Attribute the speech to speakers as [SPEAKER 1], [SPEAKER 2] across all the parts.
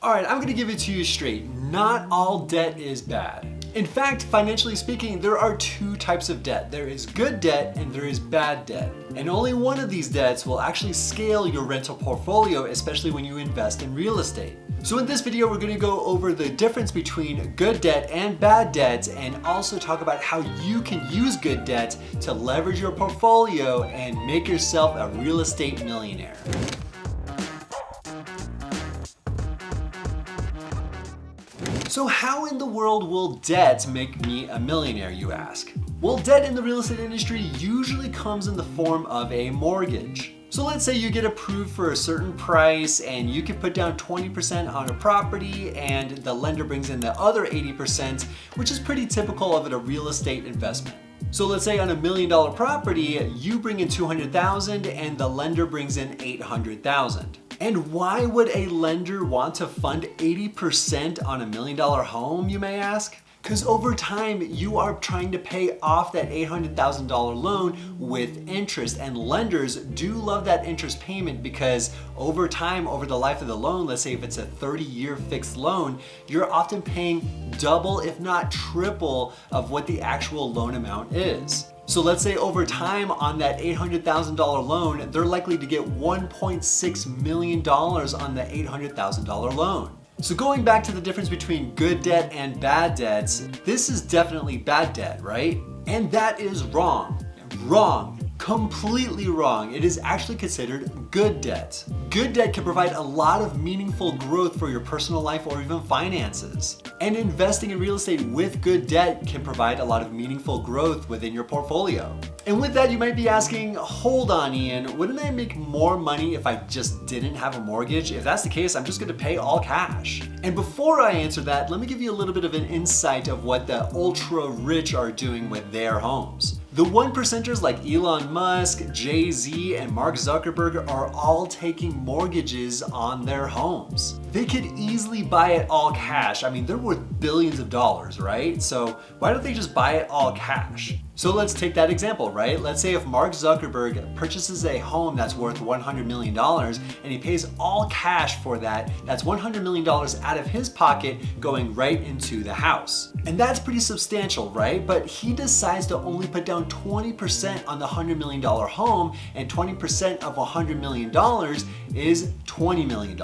[SPEAKER 1] Alright, I'm gonna give it to you straight. Not all debt is bad. In fact, financially speaking, there are two types of debt. There is good debt and there is bad debt. And only one of these debts will actually scale your rental portfolio, especially when you invest in real estate. So in this video, we're gonna go over the difference between good debt and bad debt, and also talk about how you can use good debt to leverage your portfolio and make yourself a real estate millionaire. So how in the world will debt make me a millionaire, you ask? Well, debt in the real estate industry usually comes in the form of a mortgage. So let's say you get approved for a certain price and you can put down 20% on a property and the lender brings in the other 80%, which is pretty typical of a real estate investment. So let's say on $1 million property, you bring in $200,000 and the lender brings in $800,000. And why would a lender want to fund 80% on $1 million home, you may ask? Because over time, you are trying to pay off that $800,000 loan with interest, and lenders do love that interest payment because over time, over the life of the loan, let's say if it's a 30-year fixed loan, you're often paying double, if not triple, of what the actual loan amount is. So let's say over time on that $800,000 loan, they're likely to get $1.6 million on the $800,000 loan. So going back to the difference between good debt and bad debts, this is definitely bad debt, right? And that is wrong. Wrong. Completely wrong. It is actually considered good debt. Good debt can provide a lot of meaningful growth for your personal life or even finances. And investing in real estate with good debt can provide a lot of meaningful growth within your portfolio. And with that, you might be asking, hold on, Ian, wouldn't I make more money if I just didn't have a mortgage? If that's the case, I'm just gonna pay all cash. And before I answer that, let me give you a little bit of an insight of what the ultra rich are doing with their homes. The 1%ers like Elon Musk, Jay-Z, and Mark Zuckerberg are all taking mortgages on their homes. They could easily buy it all cash. I mean, they're worth billions of dollars, right? So why don't they just buy it all cash? So let's take that example, right? Let's say if Mark Zuckerberg purchases a home that's worth $100 million and he pays all cash for that, that's $100 million out of his pocket going right into the house. And that's pretty substantial, right? But he decides to only put down 20% on the $100 million home, and 20% of $100 million is $20 million.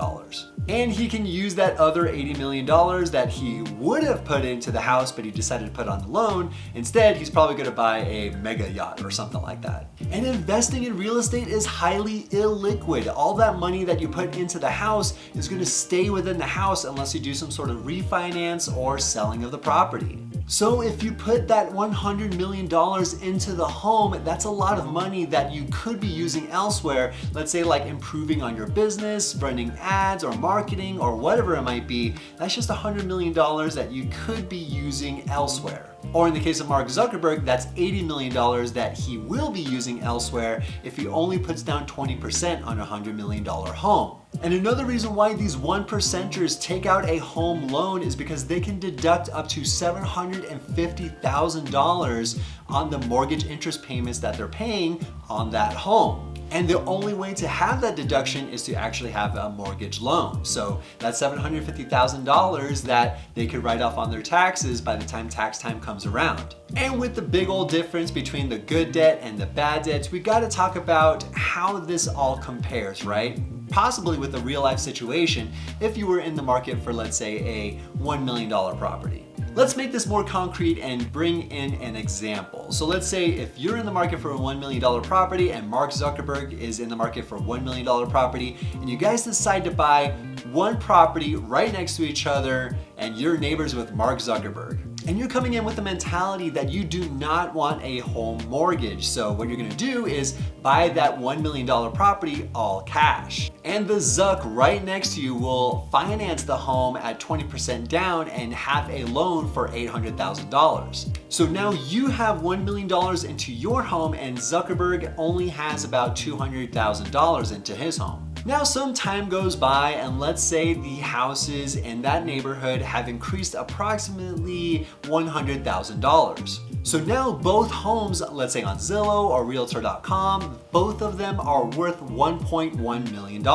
[SPEAKER 1] And he can use that other $80 million that he would have put into the house, but he decided to put on the loan. Instead, he's probably gonna buy a mega yacht or something like that. And investing in real estate is highly illiquid. All that money that you put into the house is gonna stay within the house unless you do some sort of refinance or selling of the property. So if you put that $100 million into the home, that's a lot of money that you could be using elsewhere. Let's say like improving on your business, running ads or marketing or whatever it might be. That's just $100 million that you could be using elsewhere. Or in the case of Mark Zuckerberg, that's $80 million that he will be using elsewhere if he only puts down 20% on a $100 million home. And another reason why these 1%ers take out a home loan is because they can deduct up to $750,000 on the mortgage interest payments that they're paying on that home. And the only way to have that deduction is to actually have a mortgage loan. So that's $750,000 that they could write off on their taxes by the time tax time comes around. And with the big old difference between the good debt and the bad debts, we gotta talk about how this all compares, right? Possibly with a real life situation if you were in the market for, let's say, a $1 million property. Let's make this more concrete and bring in an example. So let's say if you're in the market for a $1 million property and Mark Zuckerberg is in the market for a $1 million property, and you guys decide to buy one property right next to each other and you're neighbors with Mark Zuckerberg. And you're coming in with the mentality that you do not want a home mortgage. So what you're gonna do is buy that $1 million property all cash. And the Zuck right next to you will finance the home at 20% down and have a loan for $800,000. So now you have $1 million into your home and Zuckerberg only has about $200,000 into his home. Now some time goes by and let's say the houses in that neighborhood have increased approximately $100,000. So now both homes, let's say on Zillow or Realtor.com, both of them are worth $1.1 million.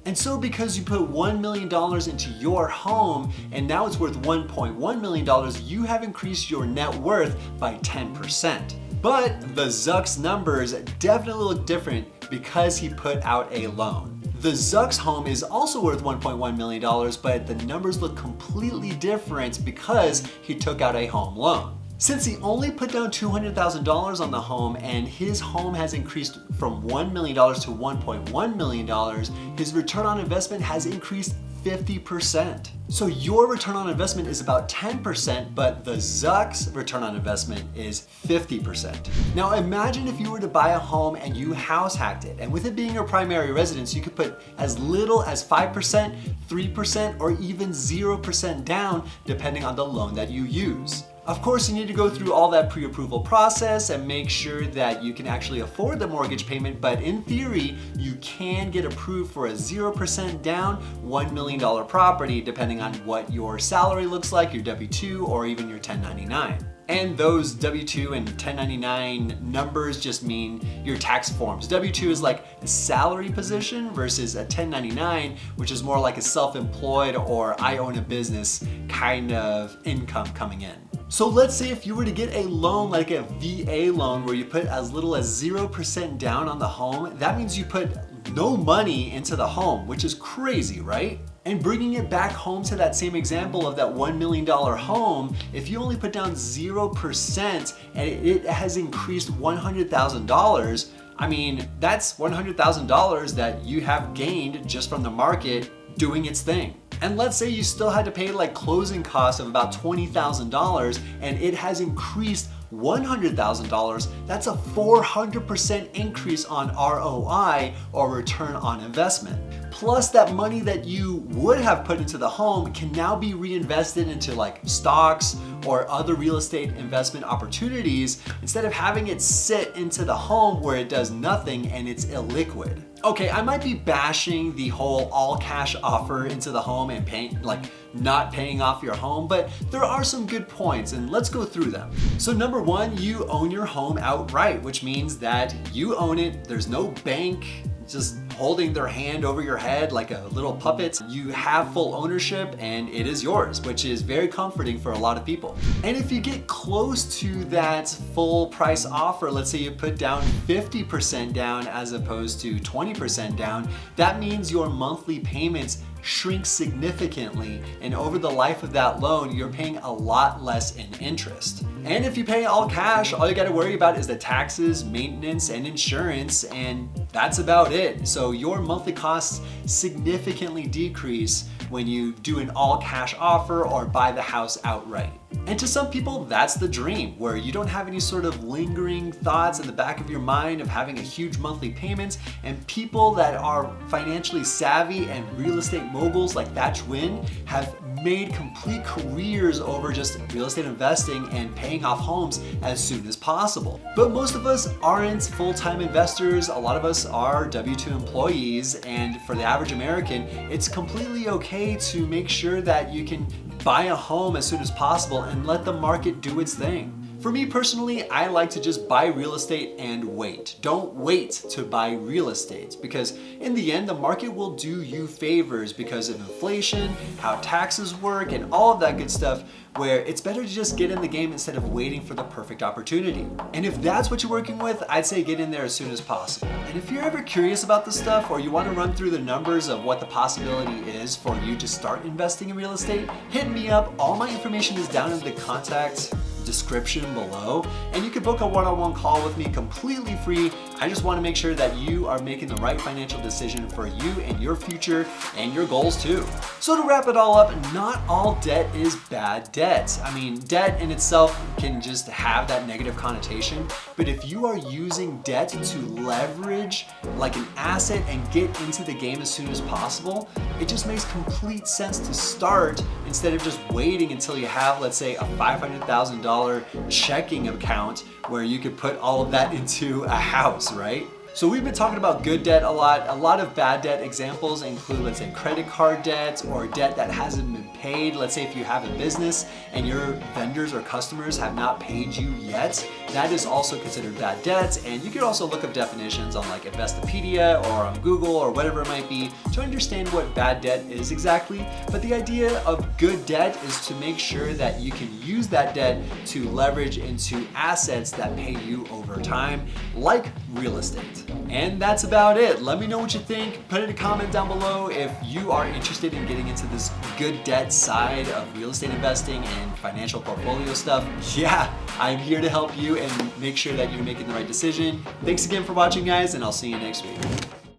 [SPEAKER 1] And so because you put $1 million into your home and now it's worth $1.1 million, you have increased your net worth by 10%. But the Zuck's numbers definitely look different because he put out a loan. The Zuck's home is also worth $1.1 million, but the numbers look completely different because he took out a home loan. Since he only put down $200,000 on the home and his home has increased from $1 million to $1.1 million, his return on investment has increased 50%. So your return on investment is about 10%, but the Zuck's return on investment is 50%. Now imagine if you were to buy a home and you house hacked it, and with it being your primary residence, you could put as little as 5%, 3%, or even 0% down, depending on the loan that you use. Of course, you need to go through all that pre-approval process and make sure that you can actually afford the mortgage payment, but in theory, you can get approved for a 0% down, $1 million property, depending on what your salary looks like, your W-2, or even your 1099. And those W-2 and 1099 numbers just mean your tax forms. W-2 is like a salary position versus a 1099, which is more like a self-employed or I own a business kind of income coming in. So let's say if you were to get a loan like a VA loan where you put as little as 0% down on the home, that means you put no money into the home, which is crazy, right? And bringing it back home to that same example of that $1 million home, if you only put down 0% and it has increased $100,000, I mean, that's $100,000 that you have gained just from the market doing its thing. And let's say you still had to pay like closing costs of about $20,000 and it has increased $100,000, that's a 400% increase on ROI or return on investment. Plus that money that you would have put into the home can now be reinvested into like stocks or other real estate investment opportunities instead of having it sit into the home where it does nothing and it's illiquid. Okay, I might be bashing the whole all cash offer into the home and not paying off your home, but there are some good points and let's go through them. So number one, you own your home outright, which means that you own it. There's no bank just holding their hand over your head like a little puppet. You have full ownership and it is yours, which is very comforting for a lot of people. And if you get close to that full price offer, let's say you put down 50% down as opposed to 20% down, that means your monthly payments shrink significantly, and over the life of that loan, you're paying a lot less in interest. And if you pay all cash, all you gotta worry about is the taxes, maintenance, and insurance, and that's about it. So your monthly costs significantly decrease when you do an all cash offer or buy the house outright. And to some people, that's the dream, where you don't have any sort of lingering thoughts in the back of your mind of having a huge monthly payment. And people that are financially savvy and real estate moguls like Thatch Win have made complete careers over just real estate investing and paying off homes as soon as possible. But most of us aren't full-time investors. A lot of us are W-2 employees, and for the average American, it's completely okay to make sure that you can buy a home as soon as possible and let the market do its thing. For me personally, I like to just buy real estate and wait. Don't wait to buy real estate, because in the end, the market will do you favors because of inflation, how taxes work, and all of that good stuff, where it's better to just get in the game instead of waiting for the perfect opportunity. And if that's what you're working with, I'd say get in there as soon as possible. And if you're ever curious about this stuff, or you want to run through the numbers of what the possibility is for you to start investing in real estate, hit me up. All my information is down in the contact description below, and you can book a one-on-one call with me completely free. I just want to make sure that you are making the right financial decision for you and your future and your goals too. So to wrap it all up, not all debt is bad debt. I mean, debt in itself can just have that negative connotation, but if you are using debt to leverage like an asset and get into the game as soon as possible, it just makes complete sense to start instead of just waiting until you have, let's say, a $500,000 checking account where you could put all of that into a house, right? So we've been talking about good debt a lot. A lot of bad debt examples include, let's say, credit card debt or debt that hasn't been paid. Let's say if you have a business and your vendors or customers have not paid you yet, that is also considered bad debt. And you could also look up definitions on like Investopedia or on Google or whatever it might be to understand what bad debt is exactly. But the idea of good debt is to make sure that you can use that debt to leverage into assets that pay you over time, like real estate. And that's about it. Let me know what you think. Put in a comment down below if you are interested in getting into this good debt side of real estate investing and financial portfolio stuff. Yeah, I'm here to help you and make sure that you're making the right decision. Thanks again for watching, guys, and I'll see you next week.